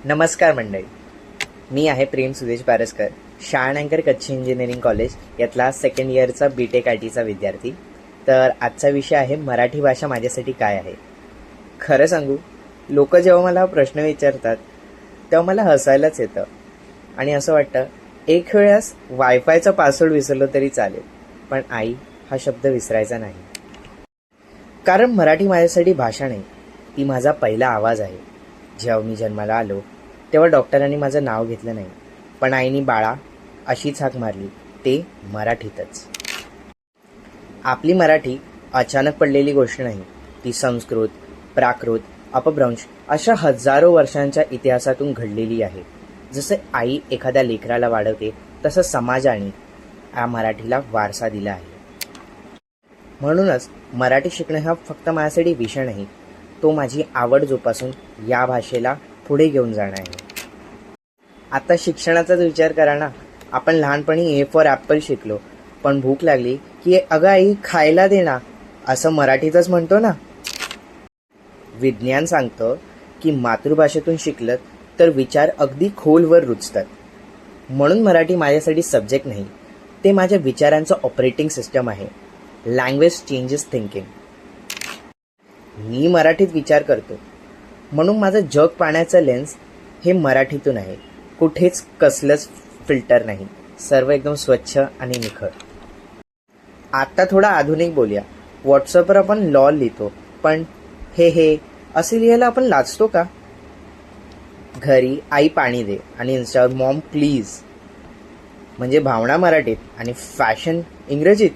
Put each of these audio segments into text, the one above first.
नमस्कार मंडळी, मी आहे प्रेम सुदेश पारसकर, शाळा अँकर कच्ची इंजिनिअरिंग कॉलेज यातला सेकंड इयरचा BTech IT चा विद्यार्थी. तर आजचा विषय आहे मराठी भाषा माझ्यासाठी काय आहे. खरं सांगू, लोक जेव्हा मला प्रश्न विचारतात तेव्हा मला हसायलाच येतं आणि असं वाटतं एक वेळेस वायफायचा पासवर्ड विसरलो तरी चालेल, पण आई हा शब्द विसरायचा नाही. कारण मराठी माझ्यासाठी भाषा नाही, ती माझा पहिला आवाज आहे. जेव्हा मी जन्माला आलो तेव्हा डॉक्टरांनी माझं नाव घेतलं नाही, पण आईनी बाळा अशीच हाक मारली, ते मराठीतच. आपली मराठी अचानक पडलेली गोष्ट नाही, ती संस्कृत, प्राकृत, अपभ्रंश अशा हजारो वर्षांच्या इतिहासातून घडलेली आहे. जसे आई एखाद्या लेकराला वाढवते, तसं समाजाने या मराठीला वारसा दिला आहे. म्हणूनच मराठी शिकणं हा फक्त माझ्यासाठी विषय नाही, तो माझी आवड जोपासून या भाषेला पुढे घेऊन जाणं आहे. आता शिक्षणाचाच विचार करा ना. आपण लहानपणी A फॉर ॲपल शिकलो, पण भूक लागली की अगं आई खायला दे ना, असं मराठीतच म्हणतो ना. विज्ञान सांगतं की मातृभाषेतून शिकलं तर विचार अगदी खोलवर रुजतात. म्हणून मराठी माझ्यासाठी सब्जेक्ट नाही, ते माझ्या विचारांचं ऑपरेटिंग सिस्टम आहे. Language changes thinking. मी मराठीत विचार करतो, म्हणून माझं जग पाहण्याचं लेन्स हे मराठीतून आहे. कुठेच कसलंच फिल्टर नाही, सर्व एकदम स्वच्छ आणि निखळ. आता थोडा आधुनिक बोलूया. व्हॉट्सअपवर आपण लॉल लिहितो, पण हे असे लिहायला आपण लाजतो का? घरी आई पाणी दे आणि इन्स्टावर मॉम प्लीज. म्हणजे भावना मराठीत आणि फॅशन इंग्रजीत.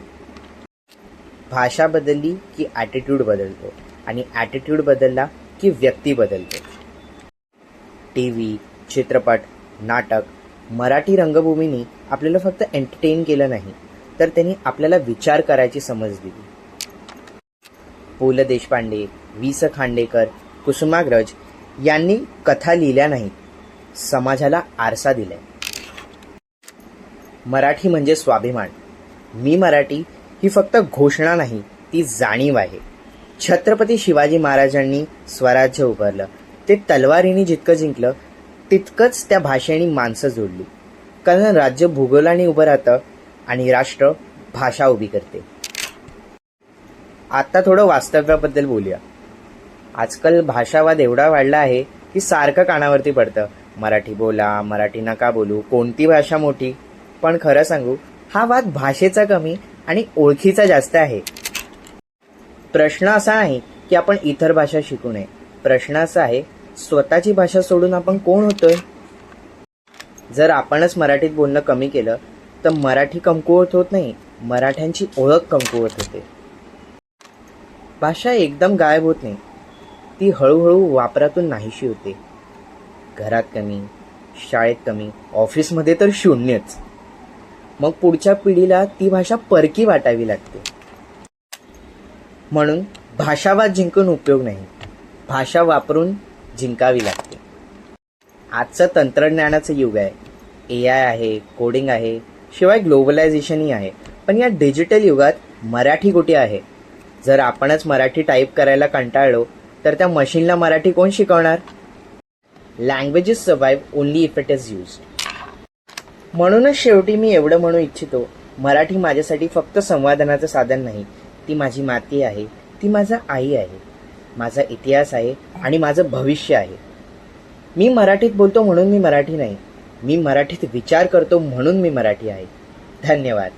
भाषा बदलली की ॲटिट्यूड बदलतो, आणि ॲटिट्यूड बदलला की व्यक्ती बदलते. TV, चित्रपट, नाटक, मराठी रंगभूमीनी आपल्याला फक्त एंटरटेन केलं नाही, तर त्यांनी आपल्याला विचार करायची समज दिली. पु. ल. देशपांडे, वि.स. खांडेकर, कुसुमाग्रज यांनी कथा लिहिल्या नाहीत, समाजाला आरसा दिलाय. मराठी म्हणजे स्वाभिमान. मी मराठी ही फक्त घोषणा नाही, ती जाणीव आहे. छत्रपती शिवाजी महाराजांनी स्वराज्य उभारलं, ते तलवारीने जितकं जिंकलं तितकंच त्या भाषेने माणसं जोडली. कारण राज्य भूगोलाने उभं राहतं आणि राष्ट्र भाषा उभी करते. आता थोडं वास्तव्याबद्दल बोलूया. आजकाल भाषावाद एवढा वाढला आहे की सारखं कानावरती पडतं, मराठी बोला, मराठी नका बोलू, कोणती भाषा मोठी. पण खरं सांगू, हा वाद भाषेचा कमी आणि ओळखीचा जास्त आहे. प्रश्न असा नाही की आपण इतर भाषा शिकू नये, प्रश्न असा आहे स्वतःची भाषा सोडून आपण कोण होतोय. जर आपणच मराठीत बोलणं कमी केलं तर मराठी कमकुवत होत नाही, मराठ्यांची ओळख कमकुवत होते. भाषा एकदम गायब होत नाही, ती हळूहळू वापरातून नाहीशी होते. घरात कमी, शाळेत कमी, ऑफिसमध्ये तर शून्यच. मग पुढच्या पिढीला ती भाषा परकी वाटावी लागते. म्हणून भाषावाद जिंकून उपयोग नाही, भाषा वापरून जिंकावी लागते. आजचं तंत्रज्ञानाचं युग आहे. AI आहे, कोडिंग आहे, शिवाय ग्लोबलायझेशनही आहे. पण या डिजिटल युगात मराठी कुठे आहे? जर आपणच मराठी टाईप करायला कंटाळलो तर त्या मशीनला मराठी कोण शिकवणार? Languages survive only if it is used. म्हणूनच शेवटी मी एवढं म्हणू इच्छितो, मराठी माझ्यासाठी फक्त संवादनाचं साधन नाही, ती माझी माती आहे, ती माझा आई आहे, माझा इतिहास आहे आणि माझं भविष्य आहे. मी मराठीत बोलतो म्हणून मी मराठी नाही, मी मराठीत विचार करतो म्हणून मी मराठी आहे. धन्यवाद.